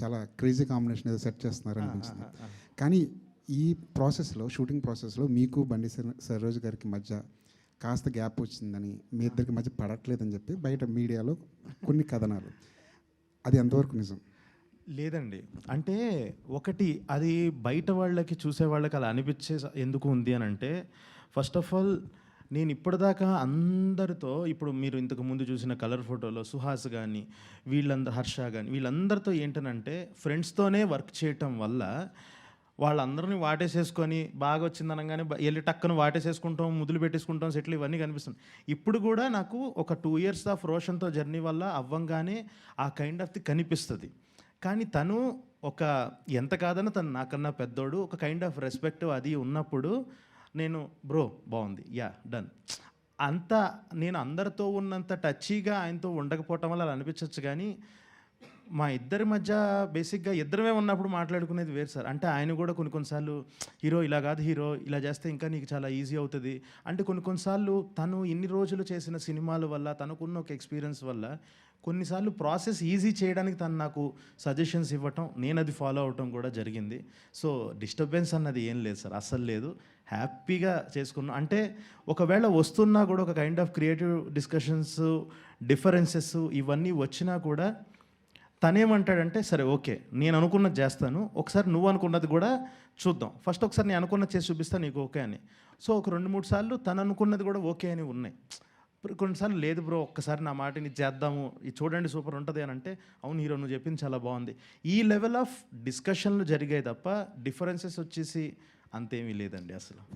చాలా crazy combination ఏదో set చేస్తున్నారు అనిపించింది. కానీ ఈ ప్రాసెస్లో, షూటింగ్ ప్రాసెస్లో మీకు బండి సరోజ్ గారికి మధ్య కాస్త గ్యాప్ వచ్చిందని, మీ ఇద్దరికి మధ్య పడట్లేదని చెప్పి బయట మీడియాలో కొన్ని కథనాలు. అది ఎంతవరకు నిజం? లేదండి. అంటే ఒకటి అది బయట వాళ్ళకి, చూసే వాళ్ళకి అలా అనిపించే ఎందుకు ఉంది అని అంటే, ఫస్ట్ ఆఫ్ ఆల్ నేను ఇప్పటిదాకా అందరితో, ఇప్పుడు మీరు ఇంతకు ముందు చూసిన కలర్ ఫోటోలో సుహాస్ కానీ, వీళ్ళందరూ, హర్ష కానీ, వీళ్ళందరితో ఏంటనంటే ఫ్రెండ్స్తోనే వర్క్ చేయటం వల్ల వాళ్ళందరినీ వాటేసేసుకొని బాగా వచ్చింది అనగానే వెళ్ళి టక్కను వాటేసేసుకుంటాం, ముద్దులు పెట్టేసుకుంటాం, సెటిల్, ఇవన్నీ కనిపిస్తుంది. ఇప్పుడు కూడా నాకు ఒక 2 years ఆఫ్ రోషన్తో జర్నీ వల్ల అవ్వంగానే ఆ కైండ్ ఆఫ్ ది కనిపిస్తుంది. కానీ తను ఒక, ఎంత కాదన్నా తను నాకన్నా పెద్దోడు, ఒక కైండ్ ఆఫ్ రెస్పెక్ట్ అది ఉన్నప్పుడు నేను బ్రో బాగుంది, యా డన్, అంత నేను అందరితో ఉన్నంత టచీగా ఆయనతో ఉండకపోవటం వల్ల అలా అనిపించవచ్చు. కానీ మా ఇద్దరి మధ్య బేసిక్గా ఇద్దరమే ఉన్నప్పుడు మాట్లాడుకునేది వేరు సార్. అంటే ఆయన కూడా కొన్నిసార్లు హీరో ఇలా కాదు, హీరో ఇలా చేస్తే ఇంకా నీకు చాలా ఈజీ అవుతుంది అంటే, కొన్నిసార్లు తను ఇన్ని రోజులు చేసిన సినిమాల వల్ల, తనకున్న ఒక ఎక్స్పీరియన్స్ వల్ల కొన్నిసార్లు ప్రాసెస్ ఈజీ చేయడానికి తను నాకు సజెషన్స్ ఇవ్వటం, నేను అది ఫాలో అవటం కూడా జరిగింది. సో డిస్టర్బెన్స్ అన్నది ఏం లేదు సార్, అస్సలు లేదు. హ్యాపీగా చేసుకున్నాం. అంటే ఒకవేళ వస్తున్నా కూడా ఒక kind of creative discussions, differences ఇవన్నీ వచ్చినా కూడా తనేమంటాడంటే, సరే ఓకే నేను అనుకున్నది చేస్తాను, ఒకసారి నువ్వు అనుకున్నది కూడా చూద్దాం, ఫస్ట్ ఒకసారి నేను అనుకున్నది చేసి చూపిస్తాను నీకు ఓకే అని. సో ఒక 2-3 సార్లు తను అనుకున్నది కూడా ఓకే అని ఉన్నాయి. కొన్నిసార్లు లేదు బ్రో ఒక్కసారి నా మాటని చేద్దాము, ఇది చూడండి సూపర్ ఉంటుంది అని అంటే, అవును హీరో నువ్వు చెప్పింది చాలా బాగుంది, ఈ లెవెల్ ఆఫ్ డిస్కషన్లు జరిగాయి తప్ప డిఫరెన్సెస్ వచ్చేసి అంతేమీ లేదండి అసలు.